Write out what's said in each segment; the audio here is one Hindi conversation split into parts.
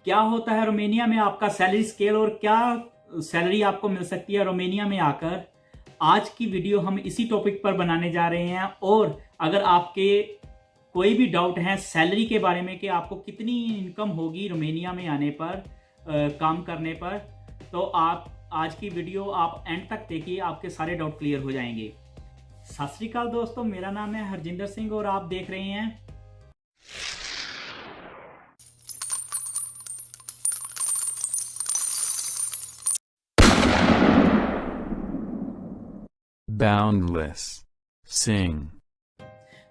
क्या होता है रोमेनिया में, आपका सैलरी स्केल और क्या सैलरी आपको मिल सकती है रोमेनिया में आकर। आज की वीडियो हम इसी टॉपिक पर बनाने जा रहे हैं। और अगर आपके कोई भी डाउट है सैलरी के बारे में कि आपको कितनी इनकम होगी रोमेनिया में आने पर, काम करने पर, तो आप आज की वीडियो आप एंड तक देखिए, आपके सारे डाउट क्लियर हो जाएंगे। सत श्री अकाल दोस्तों, मेरा नाम है हरजिंदर सिंह और आप देख रहे हैं Boundless Sing।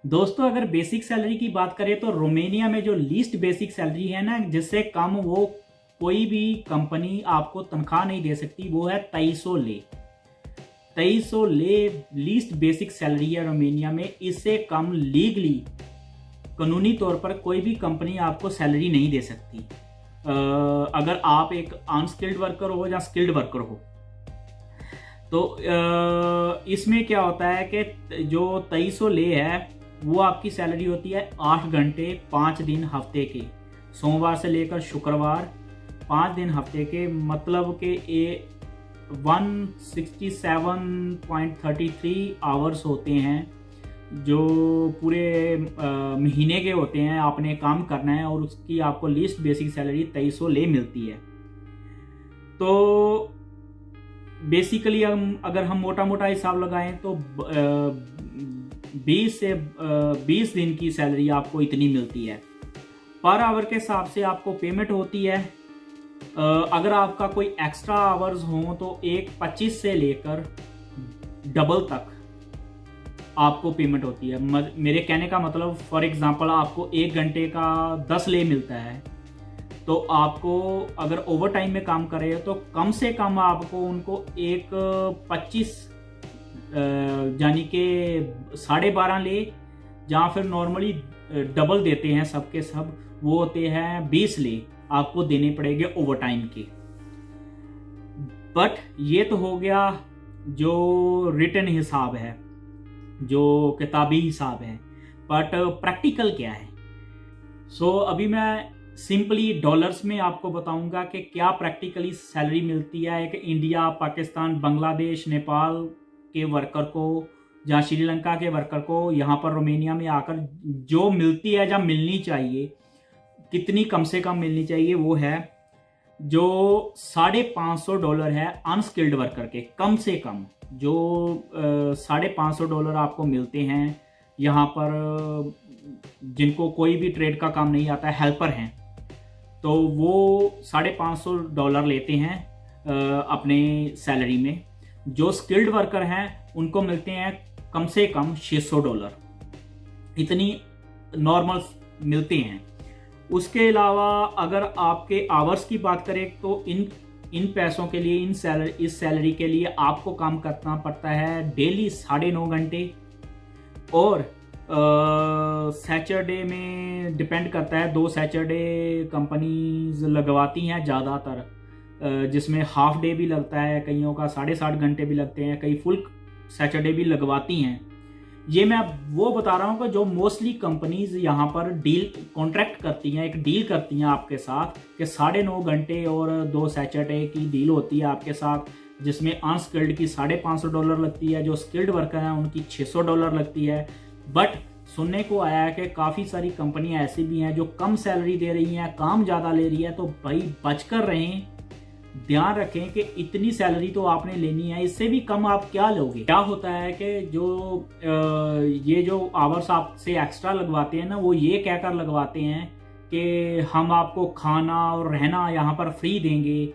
दोस्तों, अगर बेसिक सैलरी की बात करें तो रोमेनिया में जो लीस्ट बेसिक सैलरी है ना, जिससे कम वो कोई भी कंपनी आपको तनख्वाह नहीं दे सकती, वो है 2300 ले। 2300 ले लीस्ट बेसिक सैलरी है रोमेनिया में। इससे कम लीगली, कानूनी तौर पर कोई भी कंपनी आपको सैलरी नहीं दे सकती, अगर आप एक अनस्किल्ड वर्कर हो या स्किल्ड वर्कर हो। तो इसमें क्या होता है कि जो 2300 ले है वो आपकी सैलरी होती है 8 घंटे 5 दिन हफ्ते के, सोमवार से लेकर शुक्रवार 5 दिन हफ्ते के, मतलब कि 167.33 आवर्स होते हैं जो पूरे महीने के होते हैं। आपने काम करना है और उसकी आपको लिस्ट बेसिक सैलरी 2300 ले मिलती है। तो बेसिकली अगर हम मोटा मोटा हिसाब लगाएं तो 20 से 20 दिन की सैलरी आपको इतनी मिलती है। पर आवर के हिसाब से आपको पेमेंट होती है। अगर आपका कोई एक्स्ट्रा आवर्स हो तो एक 25 से लेकर डबल तक आपको पेमेंट होती है। मेरे कहने का मतलब, फॉर एग्जांपल आपको 1 घंटे का 10 ले मिलता है, तो आपको अगर ओवर टाइम में काम कर रहे हो तो कम से कम आपको उनको एक 25 यानी कि 12.5 ले, जहाँ फिर नॉर्मली डबल देते हैं सबके सब, वो होते हैं 20 ले आपको देने पड़ेंगे ओवर टाइम के। बट ये तो हो गया जो रिटन हिसाब है, जो किताबी हिसाब है। बट प्रैक्टिकल क्या है? अभी मैं सिंपली डॉलर्स में आपको बताऊंगा कि क्या प्रैक्टिकली सैलरी मिलती है एक इंडिया, पाकिस्तान, बांग्लादेश, नेपाल के वर्कर को या श्रीलंका के वर्कर को यहाँ पर रोमेनिया में आकर जो मिलती है या मिलनी चाहिए, कितनी कम से कम मिलनी चाहिए। वो है जो $550 है अनस्किल्ड वर्कर के, कम से कम जो $550 आपको मिलते हैं यहाँ पर, जिनको कोई भी ट्रेड का काम नहीं आता है, हेल्पर हैं, तो वो $550 लेते हैं अपने सैलरी में। जो स्किल्ड वर्कर हैं उनको मिलते हैं कम से कम $600, इतनी नॉर्मल मिलते हैं। उसके अलावा अगर आपके आवर्स की बात करें तो इन पैसों के लिए, इस सैलरी के लिए आपको काम करना पड़ता है डेली 9.5 घंटे, और सैटरडे में डिपेंड करता है। 2 सैटरडे कंपनीज लगवाती हैं ज़्यादातर, जिसमें हाफ डे भी लगता है, कईयों का 7.5 घंटे भी लगते हैं, कई फुल सैटरडे भी लगवाती हैं। ये मैं वो बता रहा हूँ कि जो मोस्टली कंपनीज यहाँ पर कॉन्ट्रैक्ट करती हैं, एक डील करती हैं आपके साथ कि 9.5 घंटे और 2 सैटरडे की डील होती है आपके साथ, जिसमें अनस्किल्ड की $550 लगती है, जो स्किल्ड वर्कर हैं उनकी $600 लगती है। बट सुनने को आया है कि काफ़ी सारी कंपनियां ऐसी भी हैं जो कम सैलरी दे रही हैं, काम ज़्यादा ले रही है। तो भाई बचकर रहें, ध्यान रखें कि इतनी सैलरी तो आपने लेनी है, इससे भी कम आप क्या लोगे। क्या होता है कि ये जो आवर्स आपसे एक्स्ट्रा लगवाते हैं ना, वो ये कहकर लगवाते हैं कि हम आपको खाना और रहना यहाँ पर फ्री देंगे,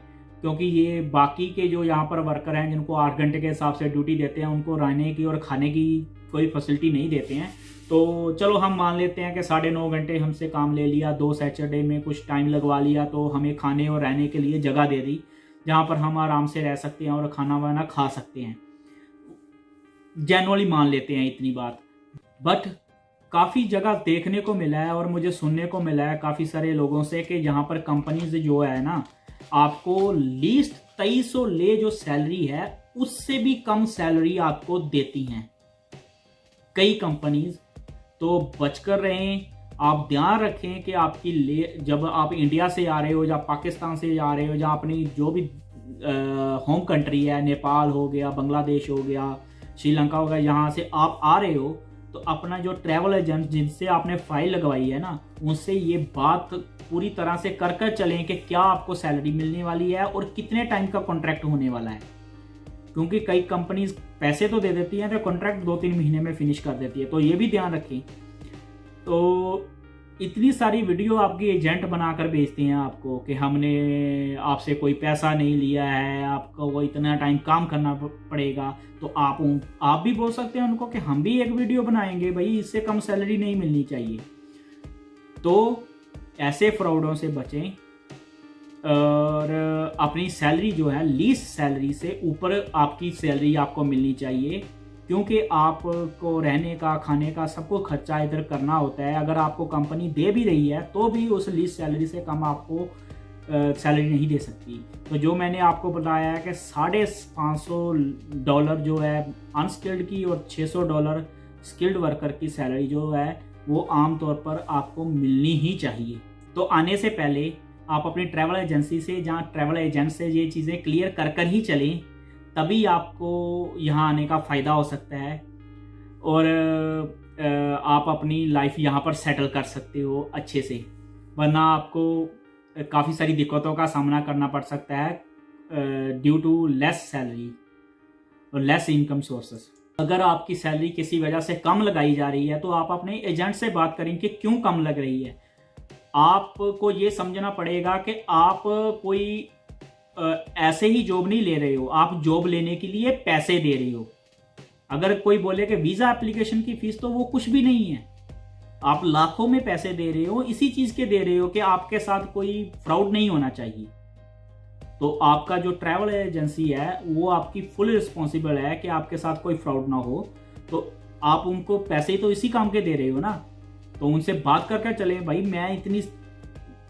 क्योंकि ये बाकी के जो यहाँ पर वर्कर हैं जिनको 8 घंटे के हिसाब से ड्यूटी देते हैं, उनको रहने की और खाने की कोई फैसिलिटी नहीं देते हैं। तो चलो हम मान लेते हैं कि 9.5 घंटे हमसे काम ले लिया, 2 सैटरडे में कुछ टाइम लगवा लिया, तो हमें खाने और रहने के लिए जगह दे दी जहाँ पर हम आराम से रह सकते हैं और खाना वाना खा सकते हैं। जनरली मान लेते हैं इतनी बात। बट काफ़ी जगह देखने को मिला है और मुझे सुनने को मिला है काफ़ी सारे लोगों से कि यहाँ पर कंपनीज जो है ना, आपको लीस्ट 2300 ले जो सैलरी है उससे भी कम सैलरी आपको देती हैं कई कंपनीज। तो बचकर रहें, आप ध्यान रखें कि आपकी जब आप इंडिया से आ रहे हो या पाकिस्तान से आ रहे हो या अपनी जो भी होम कंट्री है, नेपाल हो गया, बांग्लादेश हो गया, श्रीलंका हो गया, यहाँ से आप आ रहे हो, तो अपना जो ट्रैवल एजेंट जिनसे आपने फाइल लगवाई है ना, उनसे ये बात पूरी तरह से कर चलें कि क्या आपको सैलरी मिलने वाली है और कितने टाइम का कॉन्ट्रैक्ट होने वाला है। क्योंकि कई कंपनीज पैसे तो दे देती हैं तो कॉन्ट्रैक्ट 2-3 महीने में फिनिश कर देती है, तो ये भी ध्यान रखें। तो इतनी सारी वीडियो आपकी एजेंट बनाकर भेजते हैं आपको कि हमने आपसे कोई पैसा नहीं लिया है, आपको वो इतना टाइम काम करना पड़ेगा। तो आप भी बोल सकते हैं उनको कि हम भी एक वीडियो बनाएंगे भाई, इससे कम सैलरी नहीं मिलनी चाहिए। तो ऐसे फ्रॉडों से बचें और अपनी सैलरी जो है लीस्ट सैलरी से ऊपर आपकी सैलरी आपको मिलनी चाहिए, क्योंकि आपको रहने का, खाने का सबको खर्चा इधर करना होता है। अगर आपको कंपनी दे भी रही है तो भी उस लीस्ट सैलरी से कम आपको सैलरी नहीं दे सकती। तो जो मैंने आपको बताया है कि $550 जो है अनस्किल्ड की और $600 स्किल्ड वर्कर की सैलरी जो है वो आमतौर पर आपको मिलनी ही चाहिए। तो आने से पहले आप अपनी ट्रैवल एजेंसी से, जहाँ ट्रैवल एजेंट से ये चीज़ें क्लियर कर ही चलें, तभी आपको यहाँ आने का फ़ायदा हो सकता है और आप अपनी लाइफ यहाँ पर सेटल कर सकते हो अच्छे से। वरना आपको काफ़ी सारी दिक्कतों का सामना करना पड़ सकता है ड्यू टू लेस सैलरी और लेस इनकम सोर्सेस। अगर आपकी सैलरी किसी वजह से कम लगाई जा रही है तो आप अपने एजेंट से बात करें कि क्यों कम लग रही है। आपको ये समझना पड़ेगा कि आप कोई ऐसे ही जॉब नहीं ले रहे हो, आप जॉब लेने के लिए पैसे दे रहे हो। अगर कोई बोले कि वीज़ा एप्लीकेशन की फ़ीस, तो वो कुछ भी नहीं है। आप लाखों में पैसे दे रहे हो, इसी चीज़ के दे रहे हो कि आपके साथ कोई फ्रॉड नहीं होना चाहिए। तो आपका जो ट्रैवल एजेंसी है वो आपकी फुल रिस्पॉन्सिबल है कि आपके साथ कोई फ्रॉड ना हो। तो आप उनको पैसे तो इसी काम के दे रहे हो ना, तो उनसे बात करके चले, भाई मैं इतनी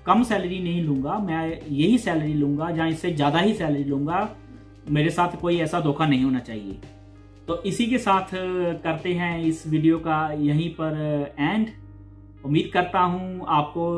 कम सैलरी नहीं लूँगा, मैं यही सैलरी लूँगा, जहाँ इससे ज़्यादा ही सैलरी लूँगा, मेरे साथ कोई ऐसा धोखा नहीं होना चाहिए। तो इसी के साथ करते हैं इस वीडियो का यहीं पर एंड। उम्मीद करता हूँ आपको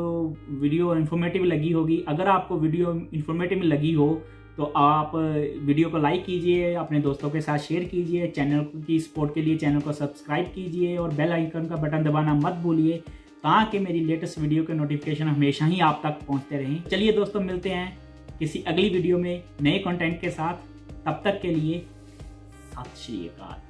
वीडियो इन्फॉर्मेटिव लगी होगी। अगर आपको वीडियो इन्फॉर्मेटिव लगी हो तो आप वीडियो को लाइक कीजिए, अपने दोस्तों के साथ शेयर कीजिए, चैनल की सपोर्ट के लिए चैनल को सब्सक्राइब कीजिए और बेल आइकन का बटन दबाना मत भूलिए, ताकि मेरी लेटेस्ट वीडियो के नोटिफिकेशन हमेशा ही आप तक पहुंचते रहें। चलिए दोस्तों, मिलते हैं किसी अगली वीडियो में नए कंटेंट के साथ। तब तक के लिए सत श्री अकाल।